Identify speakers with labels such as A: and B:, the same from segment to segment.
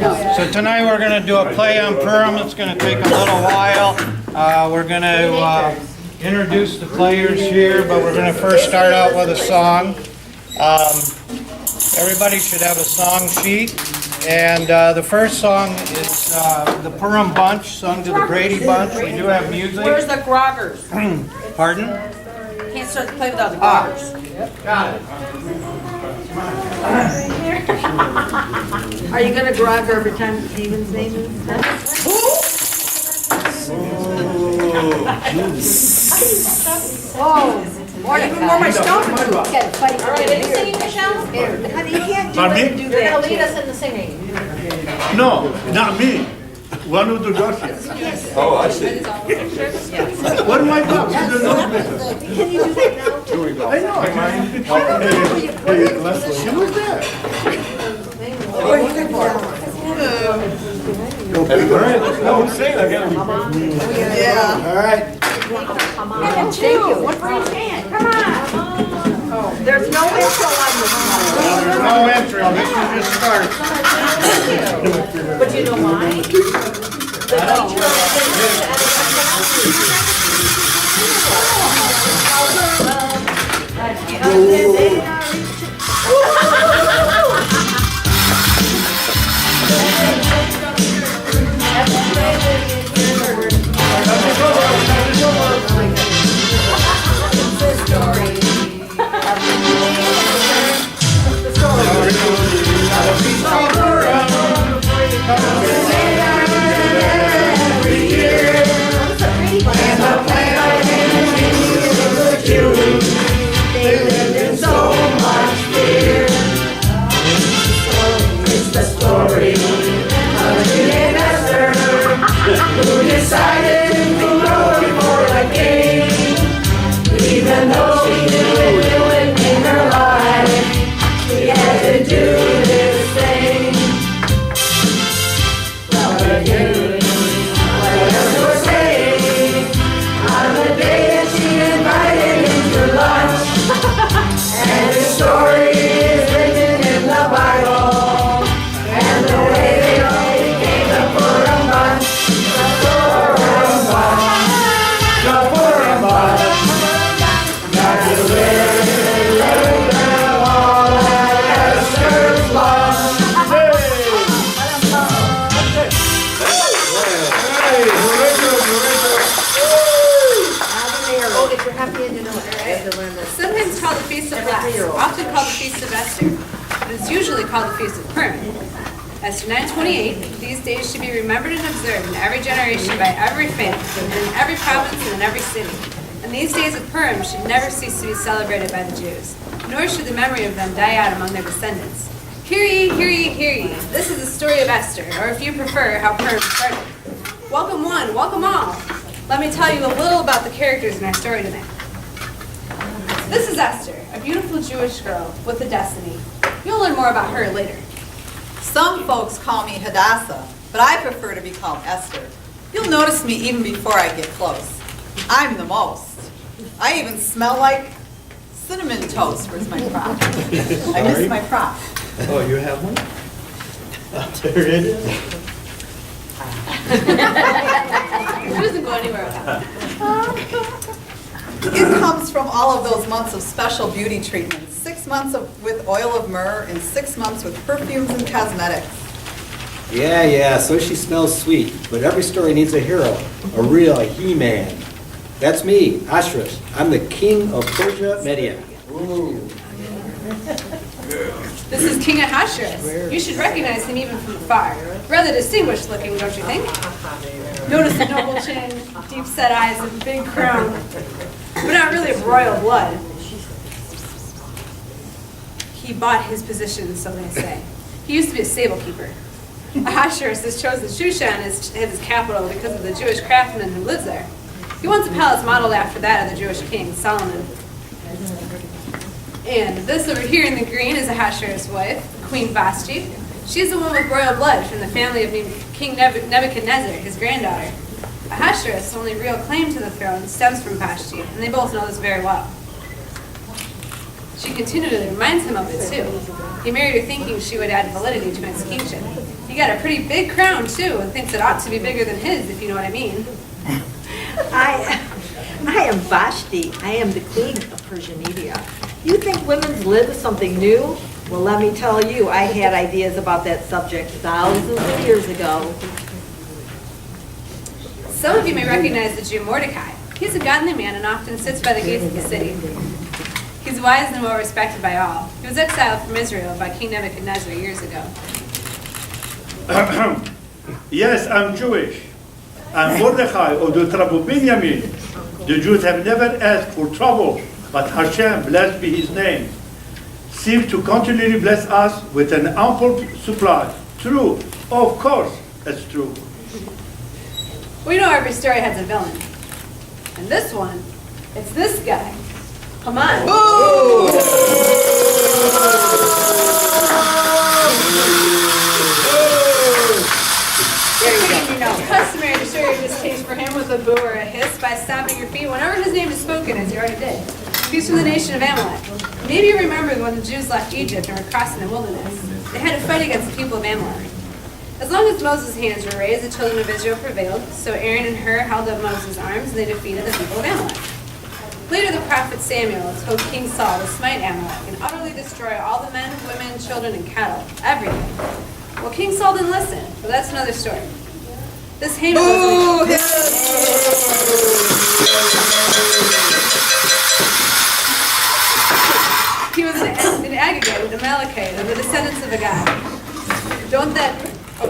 A: So tonight we're going to do a play on Purim. It's going to take a little while. We're going to introduce the players here, but we're going to first start out with a song. Everybody should have a song sheet. And the first song is the Purim Bunch, sung to the Brady Bunch. We do have music.
B: Where's the groggers?
A: Pardon?
B: Can't start to play without the groggers.
A: Got it.
B: Are you going to grog her every time Stephen's name is said? Oh, even more my stomach.
C: All right,
B: Are you singing, Michelle? Honey, you can't do
D: Pardon me?
B: that. Do
C: You're
B: that.
C: going to lead us in the singing.
D: No, not me. One of the daughters.
E: Oh, I see.
D: What am I doing? She doesn't know better.
B: Can you do that now?
D: I know. She was there.
E: All right, let's go sing again.
B: Yeah.
D: All right.
B: Thank you. One for each hand. Come on. There's no intro on this one.
A: There's no intro. This one just starts.
B: But you know why? The
C: Sometimes called the Feast of Last, often called the Feast of Esther, but it's usually called the Feast of Purim. Esther 9:28, these days should be remembered and observed in every generation by every family, and in every province and in every city. And these days of Purim should never cease to be celebrated by the Jews, nor should the memory of them die out among their descendants. Hear ye, hear ye, hear ye. This is the story of Esther, or if you prefer, how Purim started. Welcome one, welcome all. Let me tell you a little about the characters in our story tonight. This is Esther, a beautiful Jewish girl with a destiny. You'll learn more about her later.
F: Some folks call me Hadassah, but I prefer to be called Esther. You'll notice me even before I get close. I'm the most. I even smell like cinnamon toast. Where's my prop? I missed my prop.
D: Oh, you have one? There it is.
C: She doesn't go anywhere without it.
F: It comes from all of those months of special beauty treatments. 6 months with oil of myrrh and 6 months with perfumes and cosmetics.
G: Yeah, so she smells sweet, but every story needs a hero, a real He-Man. That's me, Ashrus. I'm the king of Persia, Media.
C: This is King Ahasuerus. You should recognize him even from afar. Rather distinguished looking, don't you think? Notice the noble chin, deep-set eyes, and big crown. But not really of royal blood. He bought his position, so they say. He used to be a stable keeper. Ahasuerus has chosen Shushan as his capital because of the Jewish craftsman who lives there. He wants a palace modeled after that of the Jewish king, Solomon. And this over here in the green is Ahasuerus' wife, Queen Vashti. She's the one with royal blood from the family of King Nebuchadnezzar, his granddaughter. Ahasuerus' only real claim to the throne stems from Vashti, and they both know this very well. She continually reminds him of it too. He married her thinking she would add validity to his kingship. He got a pretty big crown, too, and thinks it ought to be bigger than his, if you know what I mean.
B: I am Vashti. I am the queen of Persia Media. You think women's lib is something new? Well, let me tell you, I had ideas about that subject thousands of years ago.
C: Some of you may recognize the Jew Mordecai. He's a godly man and often sits by the gates of the city. He's wise and well respected by all. He was exiled from Israel by King Nebuchadnezzar years ago.
D: Yes, I'm Jewish. I'm Mordechai of the tribe of Benjamin. The Jews have never asked for trouble, but Hashem, blessed be his name, seems to continually bless us with an ample supply. True, of course, it's true.
C: We know every story has a villain. And this one, it's this guy. Come on. It's customary to show your distaste for him with a boo or a hiss by stomping your feet whenever his name is spoken, as you already did. He's from the nation of Amalek. Maybe you remember when the Jews left Egypt and were crossing the wilderness. They had to fight against the people of Amalek. As long as Moses' hands were raised, the children of Israel prevailed. So Aaron and Hur held up Moses' arms, and they defeated the people of Amalek. Later, the prophet Samuel told King Saul to smite Amalek and utterly destroy all the men, women, children, and cattle, everything. Well, King Saul didn't listen, but that's another story. This Haman was he was an Agagite, an Amalekite, of the descendants of a god.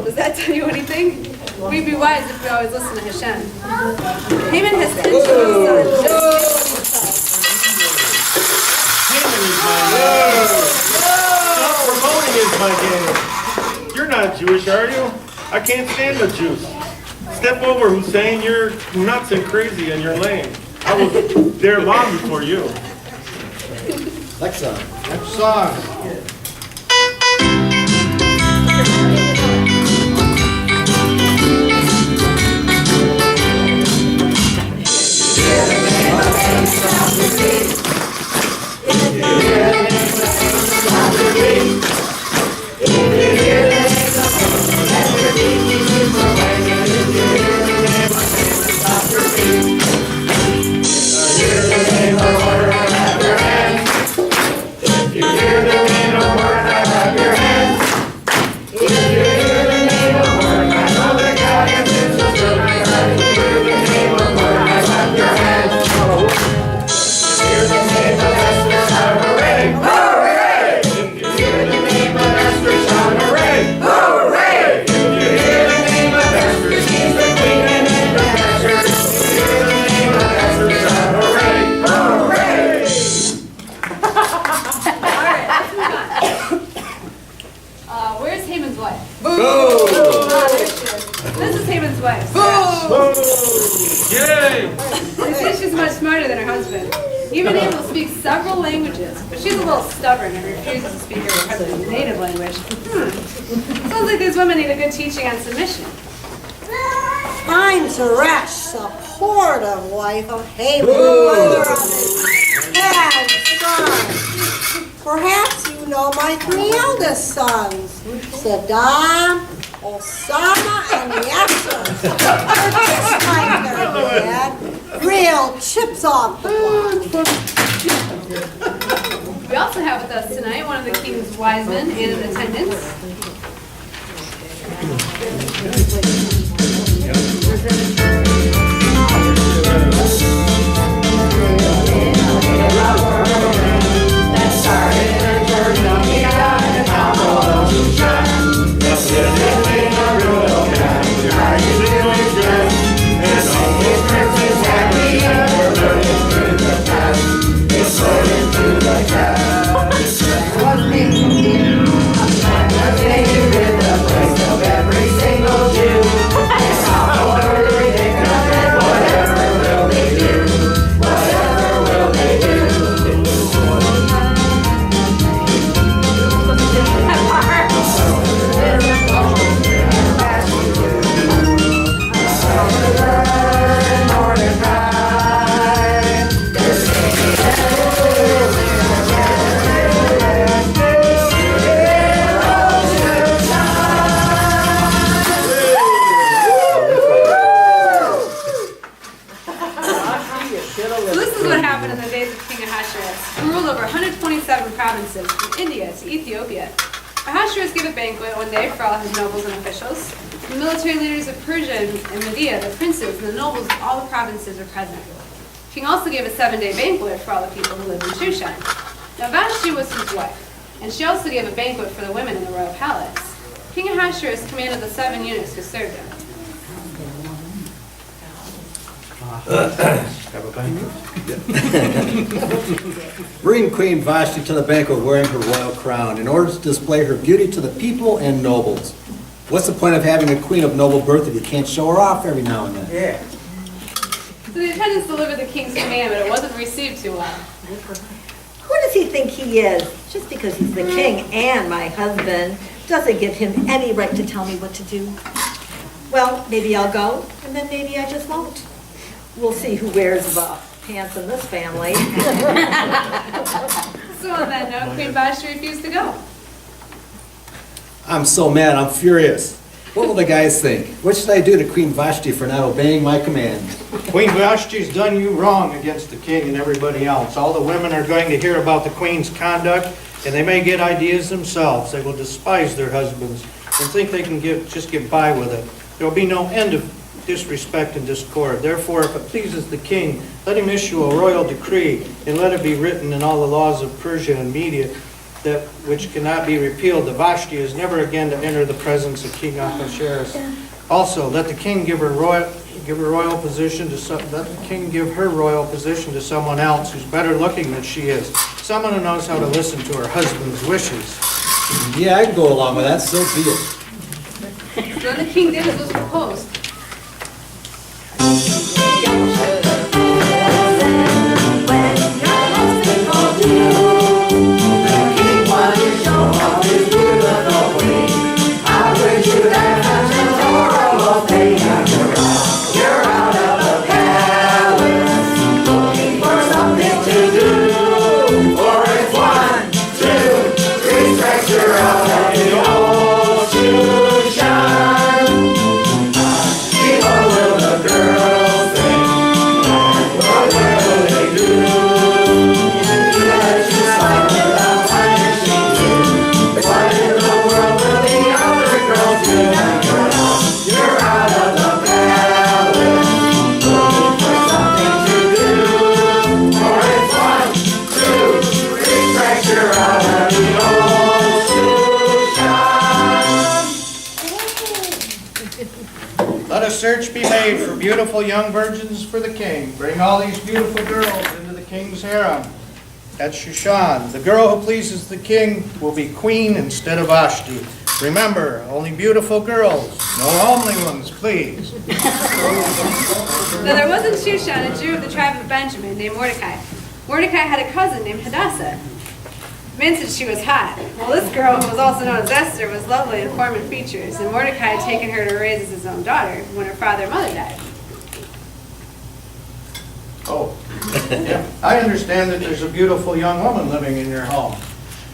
C: Does that tell you anything? We'd be wise if we always listen to Hashem. Haman has 10 children.
E: Promoting is my game. You're not Jewish, are you? I can't stand the Jews. Step over, Hussein. You're nuts and crazy and you're lame. I was there long before you.
G: Next song.
A: Next song.
C: Where's Haman's wife?
E: Boo!
C: This is Haman's wife.
E: Boo! Yay!
C: They say she's much smarter than her husband. Even able to speak several languages, but she's a little stubborn and refuses to speak her husband's native language. Sounds like these women need a good teaching on submission.
H: I'm Zeresh, supportive wife of Haman, mother of his 10 sons. Perhaps you know my 3 eldest sons, Saddam, Osama, and Yasser. They're just like their dad, real chips off the block.
C: We also have with us tonight one of the king's wise men and in attendance.
I: Every single Jew, and all order
C: Ahasuerus gave a banquet one day for all his nobles and officials. The military leaders of Persia and Media, the princes, and the nobles of all the provinces were present. The king also gave a 7-day banquet for all the people who lived in Shushan. Now Vashti was his wife, and she also gave a banquet for the women in the royal palace. King Ahasuerus commanded the 7 eunuchs who served him.
G: Bring Queen Vashti to the banquet wearing her royal crown in order to display her beauty to the people and nobles. What's the point of having a queen of noble birth if you can't show her off every now and then?
A: Yeah.
C: So the attendants delivered the king's command, but it wasn't received too well.
B: Who does he think he is? Just because he's the king and my husband doesn't give him any right to tell me what to do. Well, maybe I'll go, and then maybe I just won't. We'll see who wears the pants in this family.
C: So on that note, Queen Vashti refused to go.
G: I'm so mad, I'm furious. What will the guys think? What should I do to Queen Vashti for not obeying my command?
A: Queen Vashti's done you wrong against the king and everybody else. All the women are going to hear about the queen's conduct, and they may get ideas themselves. They will despise their husbands and think they can just get by with it. There will be no end of disrespect and discord. Therefore, if it pleases the king, let him issue a royal decree, and let it be written in all the laws of Persia and Media, that which cannot be repealed, that Vashti is never again to enter the presence of King Ahasuerus. Also, let the king give her royal position to her royal position to someone else who's better looking than she is, someone who knows how to listen to her husband's wishes.
G: Yeah, I can go along with that, so be it.
C: So then the king did as was proposed.
A: Let a search be made for beautiful young virgins for the king. Bring all these beautiful girls into the king's harem at Shushan. The girl who pleases the king will be queen instead of Vashti. Remember, only beautiful girls, no homely ones, please.
C: Now there was in Shushan a Jew of the tribe of Benjamin named Mordecai. Mordecai had a cousin named Hadassah. Men said she was hot. Well, this girl, who was also known as Esther, was lovely in form and features, and Mordecai had taken her to raise as his own daughter when her father and mother died.
A: Oh, yeah. I understand that there's a beautiful young woman living in your home.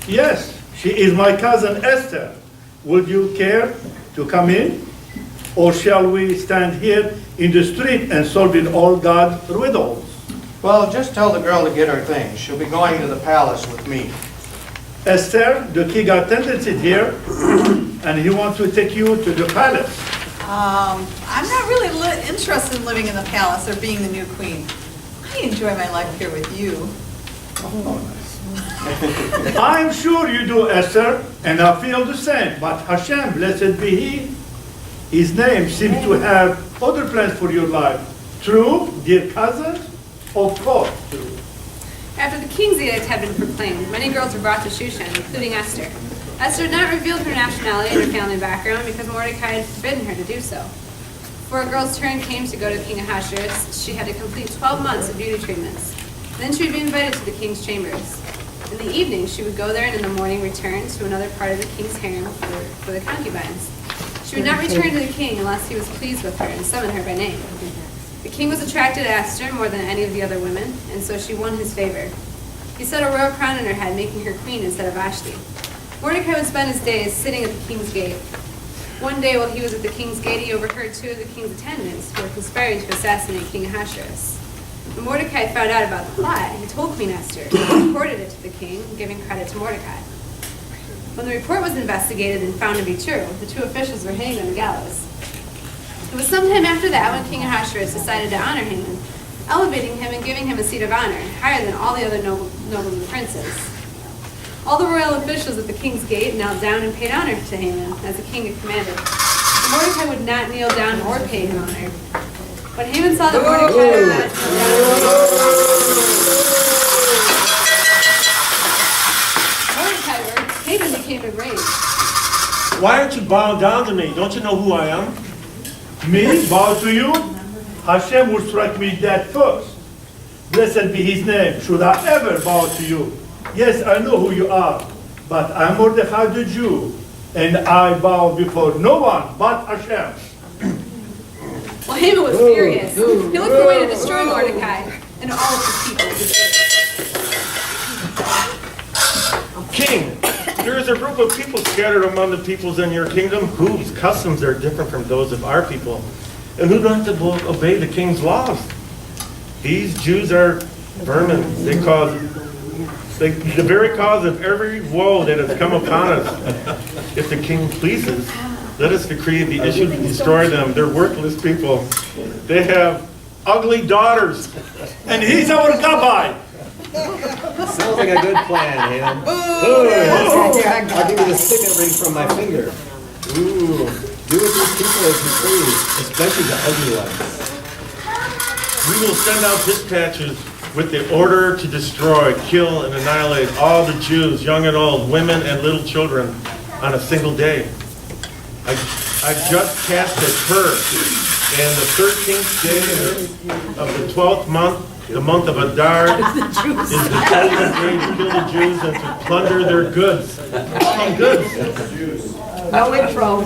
D: Yes, she is my cousin Esther. Would you care to come in? Or shall we stand here in the street and solve it all God's riddles?
A: Well, just tell the girl to get her things. She'll be going to the palace with me.
D: Esther, the king attended it here, and he wants to take you to the palace.
F: I'm not really interested in living in the palace or being the new queen. I enjoy my life here with you.
D: I'm sure you do, Esther, and I feel the same. But Hashem, blessed be He, His name seems to have other plans for your life. True, dear cousin? Of course, true.
C: After the king's edict had been proclaimed, many girls were brought to Shushan, including Esther. Esther had not revealed her nationality and her family background because Mordecai had forbidden her to do so. Before a girl's turn came to go to King Ahasuerus, she had to complete 12 months of beauty treatments. Then she would be invited to the king's chambers. In the evening, she would go there and in the morning return to another part of the king's harem for the concubines. She would not return to the king unless he was pleased with her and summoned her by name. The king was attracted to Esther more than any of the other women, and so she won his favor. He set a royal crown on her head, making her queen instead of Vashti. Mordecai would spend his days sitting at the king's gate. One day while he was at the king's gate, he overheard 2 of the king's attendants who were conspiring to assassinate King Ahasuerus. When Mordecai found out about the plot, he told Queen Esther, and reported it to the king, giving credit to Mordecai. When the report was investigated and found to be true, the two officials were hanged on the gallows. It was sometime after that when King Ahasuerus decided to honor Haman, elevating him and giving him a seat of honor, higher than all the other nobles and princes. All the royal officials at the king's gate knelt down and paid honor to Haman, as the king had commanded. But Mordecai would not kneel down or pay him honor. When Haman saw that Mordecai would not kneel down, Haman became enraged.
E: Why aren't you bowing down to me? Don't you know who I am?
D: Me bow to you? Hashem will strike me dead first. Blessed be his name. Should I ever bow to you? Yes, I know who you are, but I'm Mordecai the Jew, and I bow before no one but Hashem.
C: Well, Haman was furious. He looked for a way to destroy Mordecai and all of his people.
E: King, there is a group of people scattered among the peoples in your kingdom whose customs are different from those of our people, and who don't have to obey the king's laws. These Jews are vermin. They cause the very cause of every woe that has come upon us. If the king pleases, let us decree the issue to destroy them. They're worthless people. They have ugly daughters.
D: And he's our Gabbai.
G: Sounds like a good plan, Haman. I'll give you the signet ring from my finger. Ooh, do with these people as you please, especially the ugly ones.
E: We will send out dispatches with the order to destroy, kill, and annihilate all the Jews, young and old, women and little children, on a single day. I just casted her, and the 13th day of the 12th month, the month of Adar, is the chosen day to kill the Jews and to plunder their goods. Goods.
B: No intro.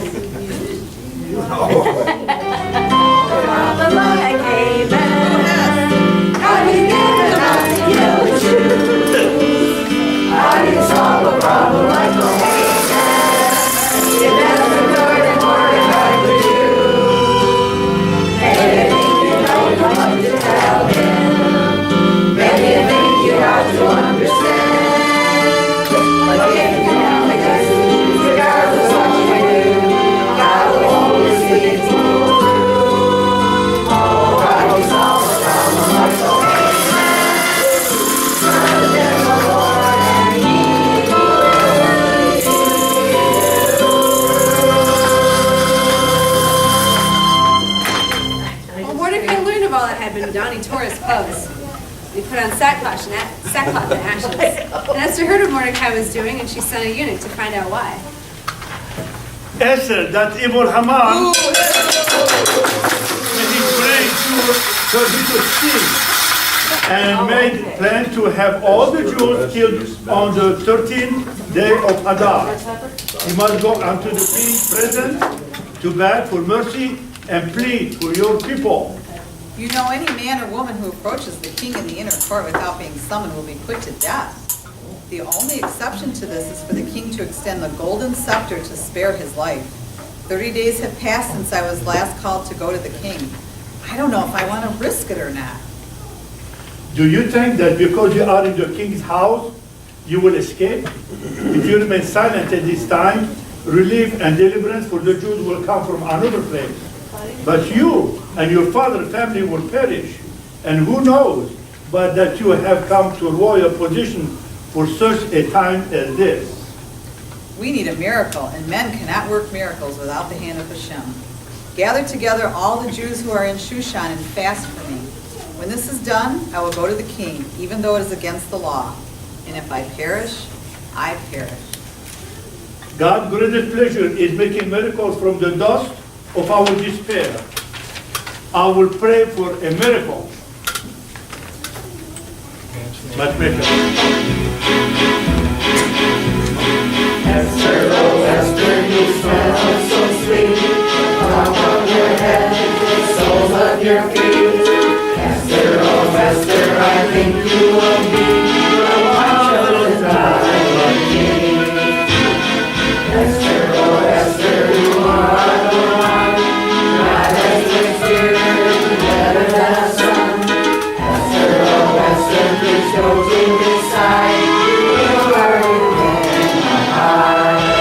C: Done, he tore his clothes. He put on sackcloth and ashes. And Esther heard what Mordecai was doing, and she sent a eunuch to find out why.
D: Esther, that evil Haman, and he prayed so he could see, and made plan to have all the Jews killed on the 13th day of Adar. He must go unto the king's presence to beg for mercy and plead for your people.
F: You know, any man or woman who approaches the king in the inner court without being summoned will be put to death. The only exception to this is for the king to extend the golden scepter to spare his life. 30 days have passed since I was last called to go to the king. I don't know if I want to risk it or not.
D: Do you think that because you are in the king's house, you will escape? If you remain silent at this time, relief and deliverance for the Jews will come from another place. But you and your father's family will perish. And who knows but that you have come to a royal position for such a time as this.
F: We need a miracle, and men cannot work miracles without the hand of Hashem. Gather together all the Jews who are in Shushan and fast for me. When this is done, I will go to the king, even though it is against the law. And if I perish, I perish.
D: God's greatest pleasure is making miracles from the dust of our despair. I will pray for a miracle. Let's make it.
I: Esther, oh Esther, you smell so sweet. Top of your head, the soles of your feet. Esther, oh Esther, I think you will be the one chosen by the king. Esther, oh Esther, you are the one. God has experienced better than a son. Esther, oh Esther, please go to his side. He'll hurry in my heart.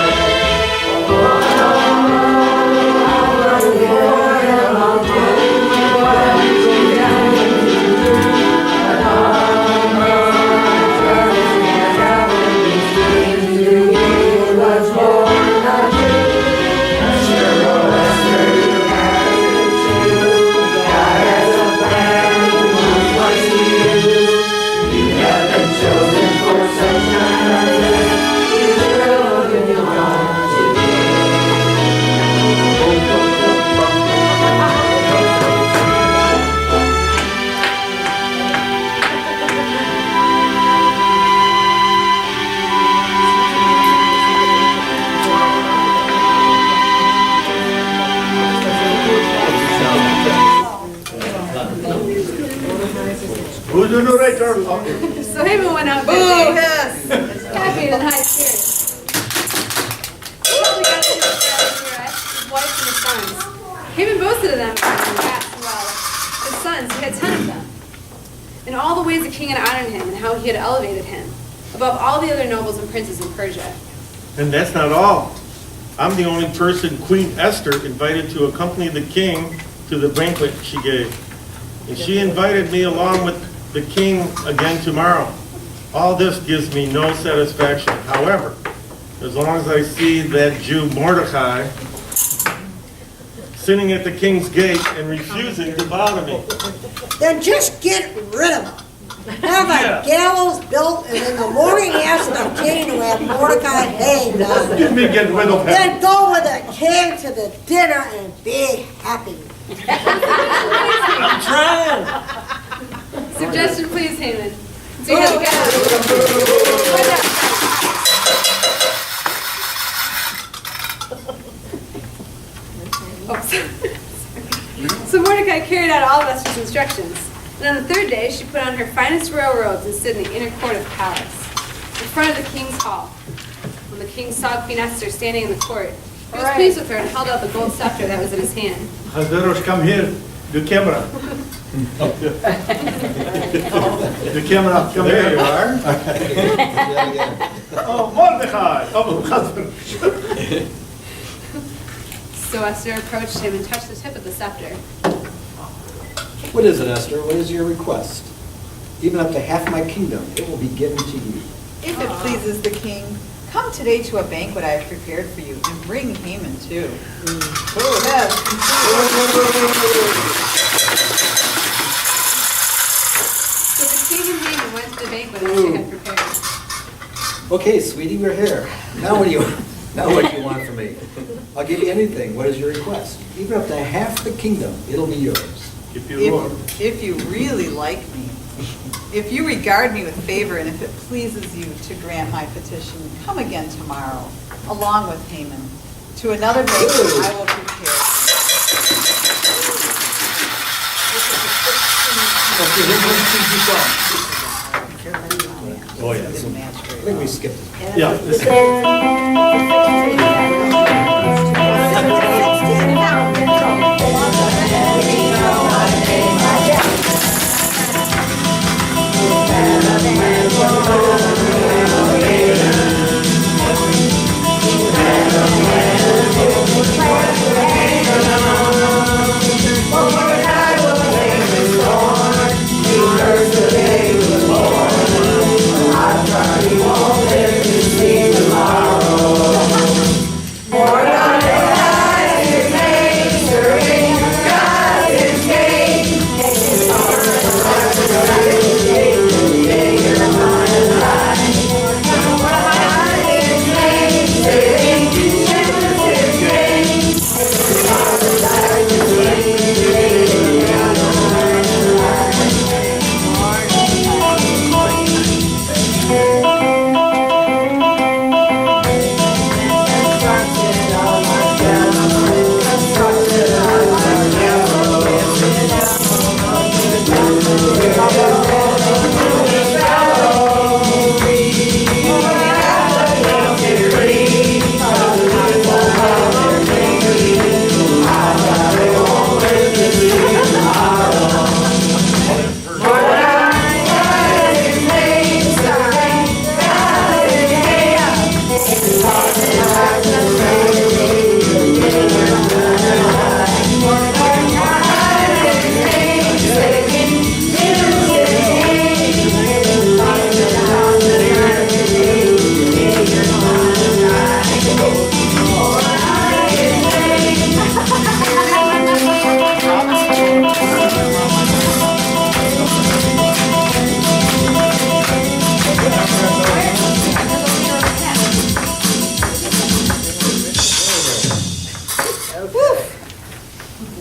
C: So Haman went out
F: Boo,
C: that
F: hiss.
C: day, happy and in high spirits. He probably got to his wife and his sons. Haman boasted of them and asked, well, his sons, he had 10 of them. And all the ways the king had honored him and how he had elevated him above all the other nobles and princes in Persia.
E: And that's not all. I'm the only person Queen Esther invited to accompany the king to the banquet she gave. And she invited me along with the king again tomorrow. All this gives me no satisfaction. However, as long as I see that Jew Mordecai sitting at the king's gate and refusing to bow to me.
H: Then just get rid of him. Have a gallows built, and in the morning ask the king to have Mordecai hanged on.
D: Give me get rid of him.
H: Then go with the king to the dinner and be happy.
G: I'm trying.
C: Suggestion, please, Haman. So you had to get So Mordecai carried out all of Esther's instructions. And on the third day, she put on her finest royal robes and stood in the inner court of the palace, in front of the king's hall. When the king saw Queen Esther standing in the court, he was pleased with her and held out the gold scepter that was in his hand.
D: Hazarosh, come here. The camera. The camera, come
E: There
D: here.
E: you are.
D: Oh, Mordecai. Oh, Hazarosh.
C: So Esther approached him and touched the tip of the scepter.
G: What is it, Esther? What is your request? Even up to half my kingdom, it will be given to you.
F: If it pleases the king, come today to a banquet I have prepared for you, and bring Haman too. Boo, hiss.
C: So the king and Haman went to the banquet Esther had prepared.
G: Okay, sweetie, we're here. Now what do you want from me? I'll give you anything. What is your request? Even up to half the kingdom, it'll be yours.
D: If you want.
F: If you really like me, if you regard me with favor, and if it pleases you to grant my petition, come again tomorrow, along with Haman, to another banquet I will prepare.
G: Oh, yeah.
F: Didn't match
G: I
F: very
G: think we
F: well.
G: skipped it.
D: Yeah.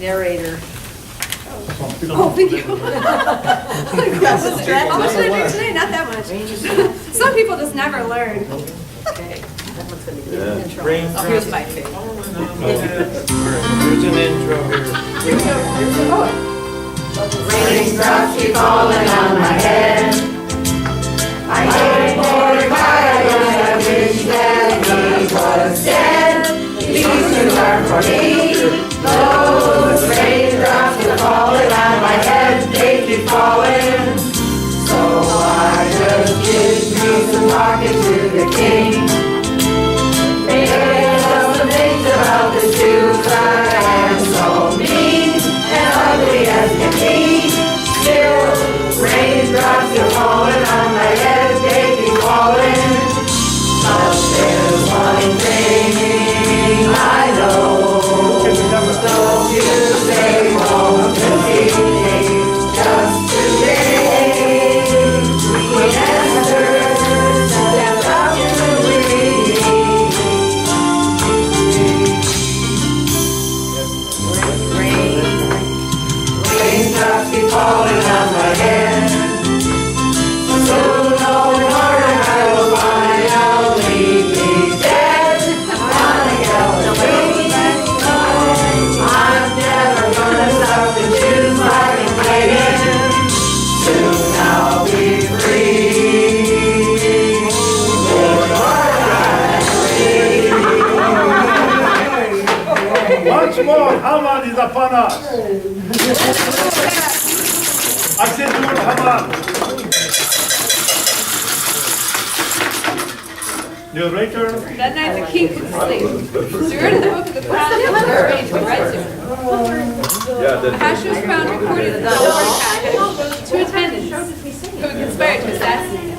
B: Narrator.
C: Oh, thank you. How much did I do today? Not that much. Some people just never learn.
B: Okay. That one's gonna be the intro.
F: Oh, here's my favorite.
A: There's an intro here.
I: Raindrops keep falling on my head. for me. Those raindrops are falling on my head, they keep falling. So I just give me some talking to the king. Say some things about the Jews. I am so mean and ugly as can be. Still, raindrops are falling on my head, they keep falling. But there's one thing I know. Don't you say won't defeat me just today. Queen Esther stepped up to lead me. Raindrops keep falling on my head. Soon no more I will find out, leave me dead on a yellow tree. I'm never gonna stop the Jews by complaining. Soon I'll be free.
D: Once more, Haman is upon us. I said, do it, Haman. Narrator.
C: That night the king couldn't sleep. Steward of the book of the Chronicles was ready to be read to him. Ahasuerus found recorded that Mordecai had two attendants who had conspired to assassinate him.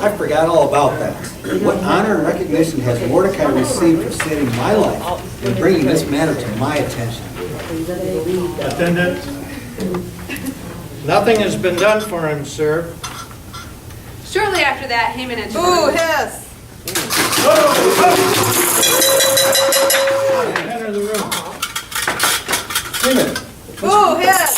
G: I forgot all about that. What honor and recognition has Mordecai received for saving my life and bringing this matter to my attention?
D: Attendant.
A: Nothing has been done for him, sir.
C: Shortly after that, Haman entered.
F: Ooh, hiss.
A: Enter the room.
G: Wait a minute.
F: Ooh, hiss.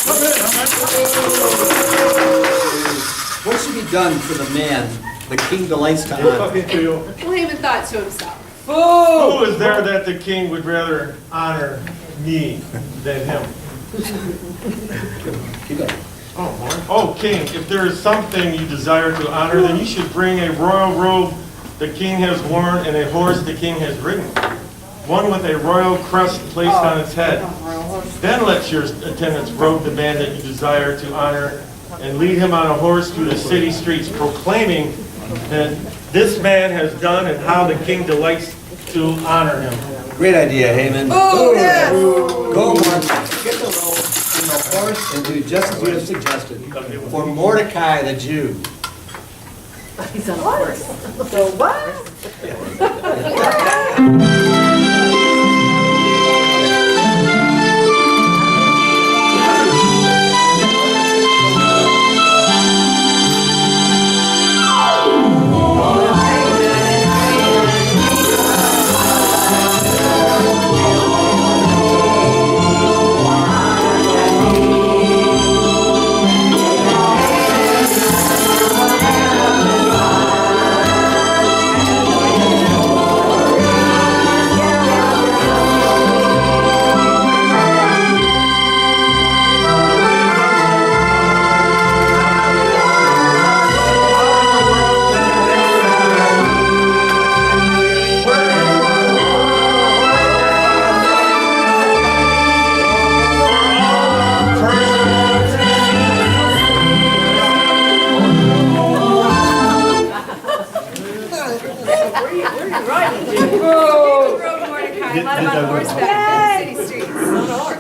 G: What should be done for the man the king delights to
D: We're
G: honor?
D: talking to you.
C: Well, Haman thought to himself.
E: Who is there that the king would rather honor me than him?
G: Keep going.
E: Oh, king, if there is something you desire to honor, then you should bring a royal robe the king has worn and a horse the king has ridden, one with a royal crest placed on its head. Then let your attendants robe the man that you desire to honor and lead him on a horse through the city streets, proclaiming that this man has done and how the king delights to honor him.
G: Great idea, Haman.
F: Ooh, hiss.
G: Go, Mordecai, get the robe and the horse and do just as you have suggested. For Mordecai the Jew.
B: He's on a horse. So what?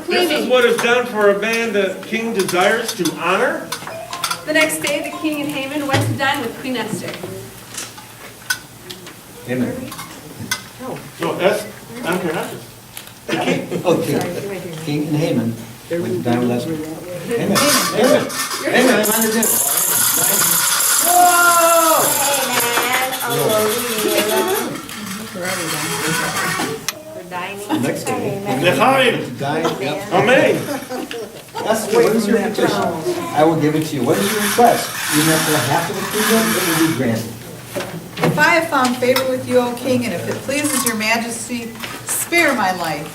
E: This is what is done for a man the king desires to honor?
C: The next day, the king and Haman went to dine with Queen Esther.
G: Amen.
E: No, I'm here, not just.
G: Okay. King and Haman went to dine with Esther. Amen. Amen. Amen. I'm on the dinner. Next day.
E: L'chaim.
G: Dine. Yep.
E: Amen.
G: Esther, what is your petition? I will give it to you. What is your request? Even after half of the kingdom, it will be granted.
F: If I have found favor with you, O king, and if it pleases your majesty, spare my life.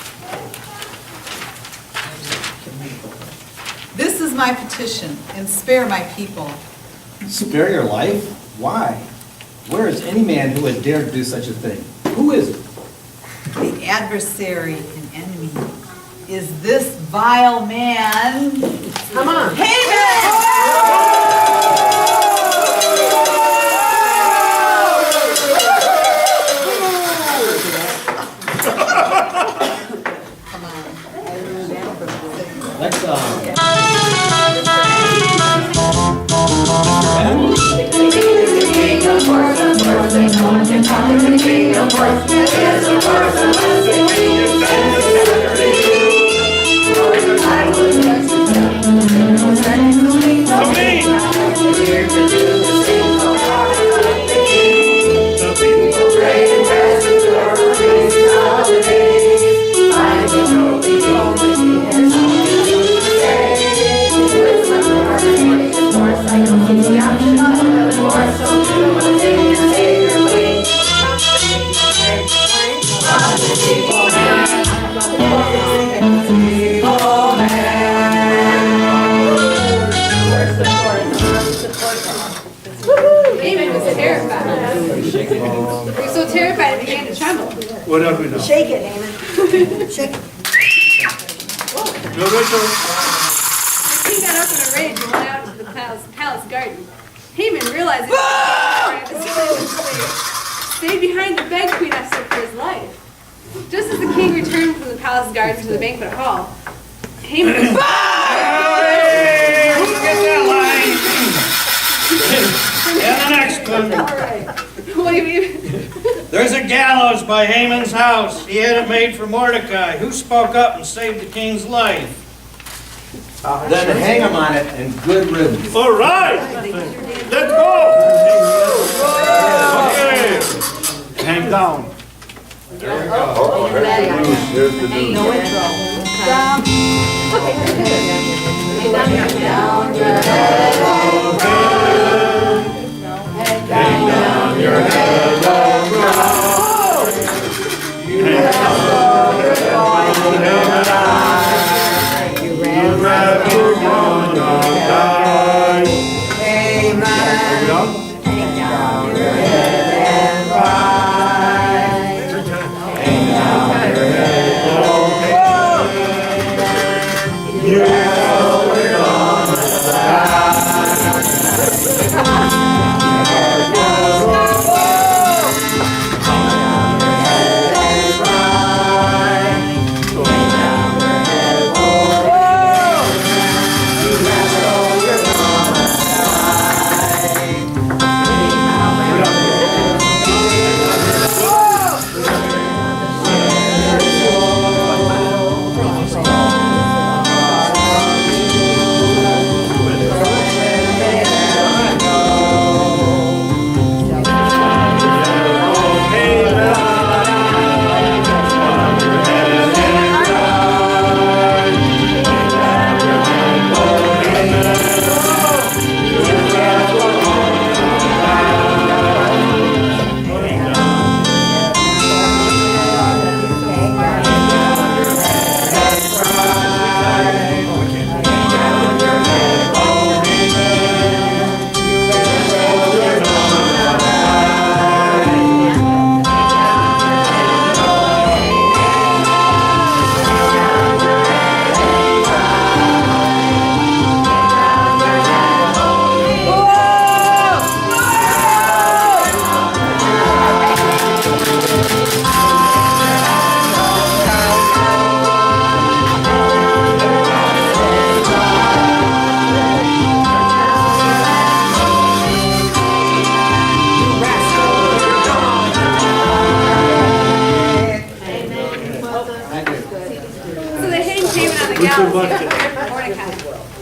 F: This is my petition, and spare my people.
G: Spare your life? Why? Where is any man who would dare to do such a thing? Who is it?
F: only adversary and enemy is this vile man,
H: Come on.
G: Next song.
C: Haman was terrified. He was so terrified he began to tremble.
D: What are we now?
H: Shake it, Haman. Shake it.
D: No, Rachel.
C: The king got up in a rage and went out to the palace garden. Haman, realizing that he stayed behind to beg Queen Esther for his life. Just as the king returned from the palace garden to the banquet hall, Haman was
A: And the next one.
C: What do you mean?
A: There's a gallows by Haman's house. He had it made for Mordecai, who spoke up and saved the king's life.
G: Then hang him on it and good riddance.
D: All right. Let's go. Okay. Hang down.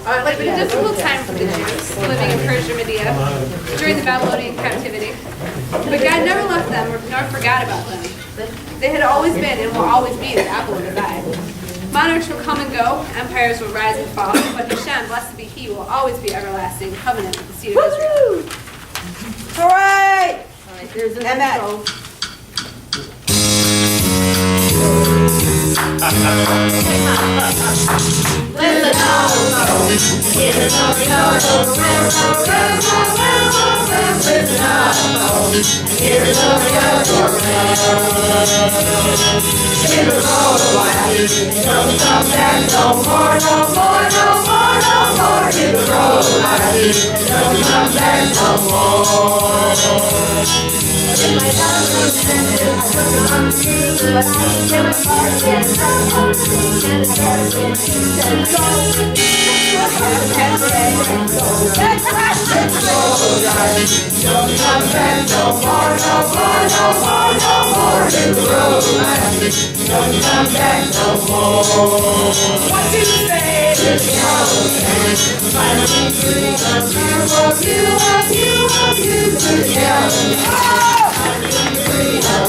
C: But in difficult time for the Jews living in Persia, Media, during the Babylonian captivity. But God never left them nor forgot about them. They had always been and will always be the apple of his eye. Monarchs will come and go, empires will rise and fall, but Hashem, blessed be He, will always be everlasting covenant with the seed of Israel.
H: Hooray!
B: All right, there's an
H: And that.
B: intro.
I: Listen up, listen up, listen up, Here's the miracle in the road of life. Don't come back no more, no more, no more, no more. In the road of life. Don't come back no more. In my house, I'm standing, I look on you, but I never forget the whole thing and everything you said. Go, that's right, let's go. Don't come back no more, no more, no more, no more. In the road of life, don't come back no more. What you say is finally free of you, of you, of you, together. Finally free of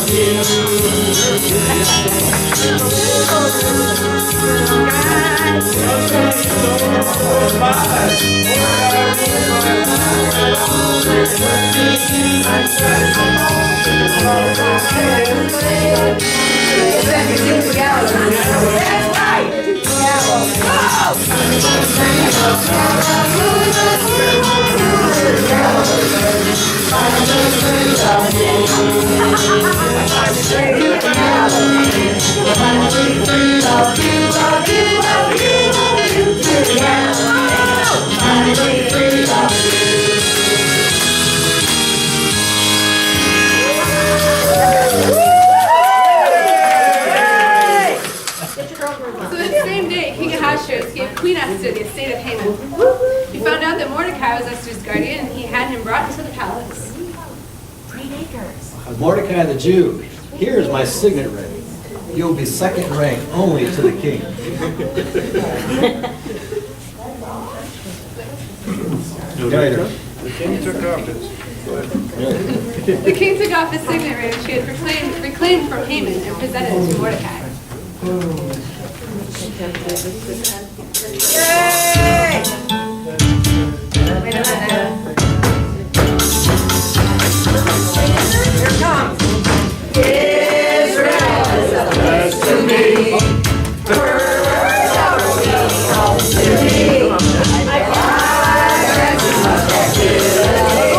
I: That's right.
C: So that same day, King Ahasuerus gave Queen Esther the estate of Haman. He found out that Mordecai was Esther's guardian, and he had him brought into the palace.
G: Mordecai the Jew, here is my signet ring. You will be second rank only to the king.
A: The king took off his.
C: The king took off his signet ring, which he had reclaimed from Haman, and presented it to Mordecai.
B: Yay! Wait a minute. Here it comes. Israel is a place to me. Words are home to me. I rest in my captivity.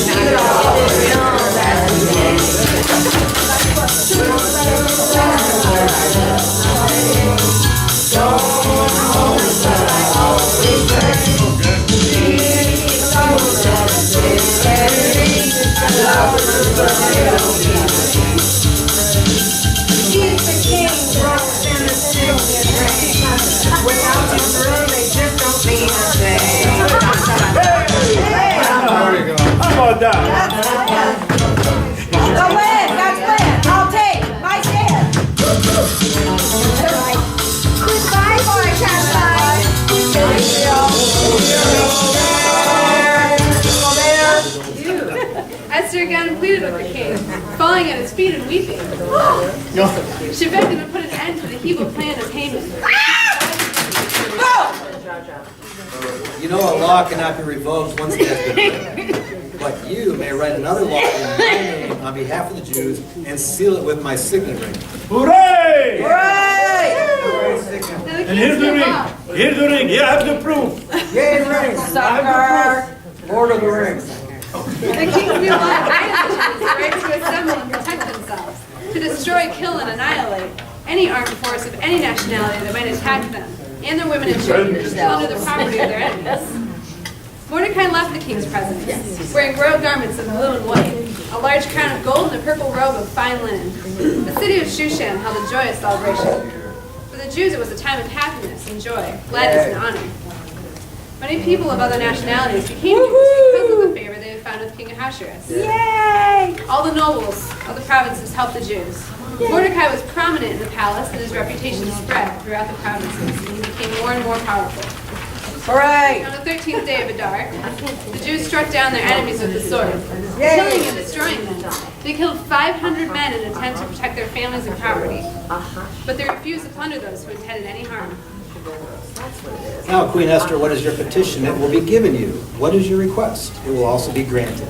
B: Need all the young that we need. Going home is what I always pray. Keep the king's rocks in the silken ring. Without his room, they just don't mean a thing.
D: How about that?
B: The land, that's land. I'll take my stand. Goodbye, boy, Caroline.
C: Esther again pleaded with the king, falling at his feet and weeping. She begged him to put an end to the evil plan of Haman.
G: You know a law cannot be revoked once it has been written. But you may write another law in my name on behalf of the Jews and seal it with my signet ring.
D: Hooray!
C: Now the
D: And here's
C: king
D: the
C: said,
D: ring.
C: "Wow."
D: Here's the ring. You have the proof.
G: Yay, the ring!
B: Sucker.
G: Lord of the Rings.
C: The king realized the right to assemble and protect themselves, to destroy, kill, and annihilate any armed force of any nationality that might attack them, and their women and children, to plunder the property of their enemies. Mordecai left the king's presence, wearing royal garments of blue and white, a large crown of gold, and a purple robe of fine linen. The city of Shushan held a joyous celebration. For the Jews, it was a time of happiness and joy, gladness and honor. Many people of other nationalities became Jews because of the favor they had found with King Ahasuerus.
B: Yay!
C: All the nobles of the provinces helped the Jews. Mordecai was prominent in the palace, and his reputation spread throughout the provinces, and he became more and more powerful.
B: Hooray!
C: On the 13th day of Adar, the Jews struck down their enemies with the sword, killing and destroying them. They killed 500 men in an attempt to protect their families and property, but they refused to plunder those who intended any harm.
G: Now, Queen Esther, what is your petition? It will be given you. What is your request? It will also be granted.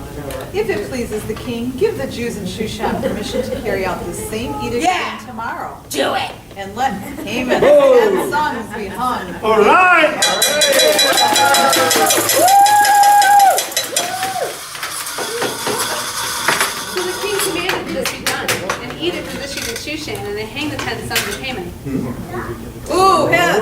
F: If it pleases the king, give the Jews in Shushan permission to carry out this same edict again tomorrow.
B: Do it!
F: And let Haman and sons be hung.
D: All right.
C: Shushan, and they hanged the 10 sons of Haman.
F: Ooh, yes.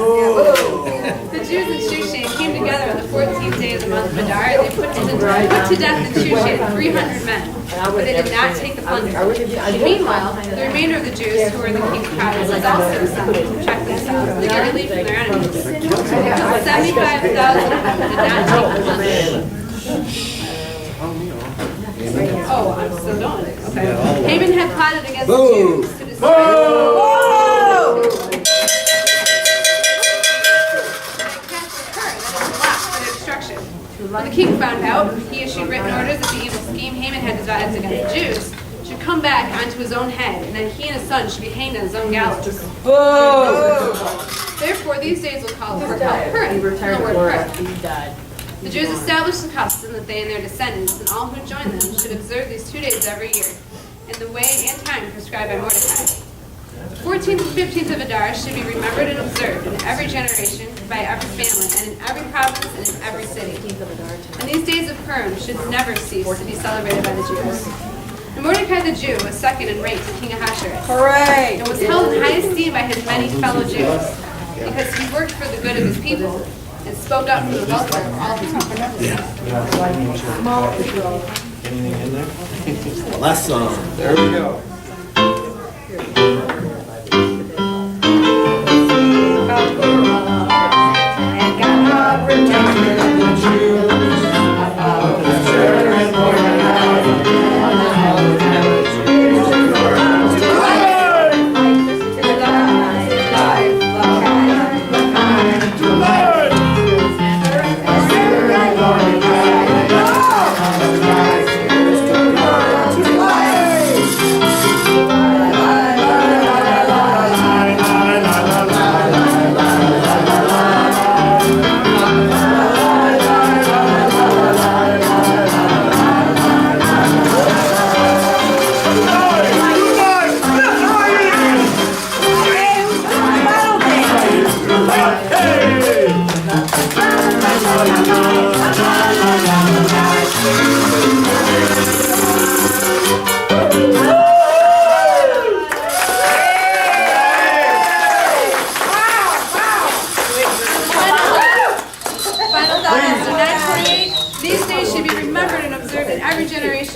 C: The Jews in Shushan came together on the 14th day of the month of Adar, and they put to death in Shushan 300 men, but they did not take the plunder. And meanwhile, the remainder of the Jews who were in the king's province was also assembled to protect themselves and to get relief from their enemies. 75,000 of them did not take the plunder. Oh, I'm still going. Okay. Haman had plotted against the Jews to destroy destruction. When the king found out, he issued written orders that the evil scheme Haman had devised against the Jews should come back onto his own head, and then he and his son should be hanged on his own gallows. Therefore, these days will call Purim, the word Purim. The Jews established the custom that they and their descendants and all who join them should observe these 2 days every year, in the way and time prescribed by Mordecai. The 14th and 15th of Adar should be remembered and observed in every generation, by every family, and in every province and in every city. And these days of Purim should never cease to be celebrated by the Jews. And Mordecai the Jew was second in rank to King Ahasuerus.
F: Hooray.
C: And was held in high esteem by his many fellow Jews, because he worked for the good of his people and spoke up for the welfare of all his people.
A: Anything in there?
G: Last song.
A: There we go.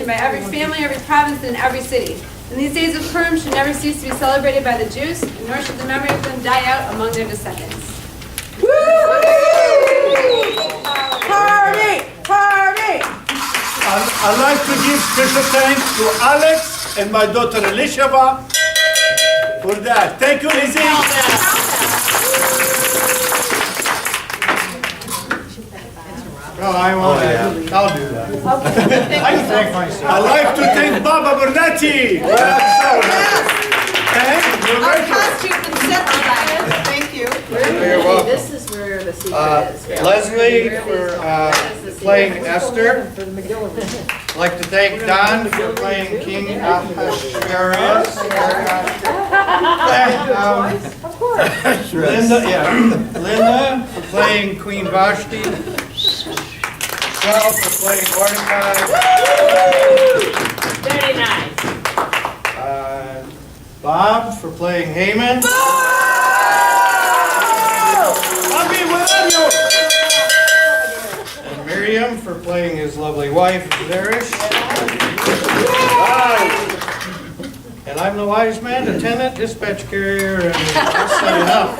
C: By every family, every province, and every city. And these days of Purim should never cease to be celebrated by the Jews, nor should the memory of them die out among their descendants.
F: Party! Party!
D: I'd like to give special thanks to Alex and my daughter Elishaba for that. Thank you, Lizzie.
A: Well, I won't. I'll do that. I can thank myself.
D: I'd like to thank Baba Bernati. Thank you.
F: Our costume and set design. Thank you.
A: You're welcome.
J: This is where the secret is.
A: Leslie for playing Esther. I'd like to thank Don for playing King Ahasuerus. Linda for playing Queen Vashti. Michelle for playing Mordecai.
J: Very nice.
A: Bob for playing Haman.
D: Bobby, where are you?
A: And Miriam for playing his lovely wife, Zeresh. And I'm the wise man, attendant, dispatch carrier, and that's enough.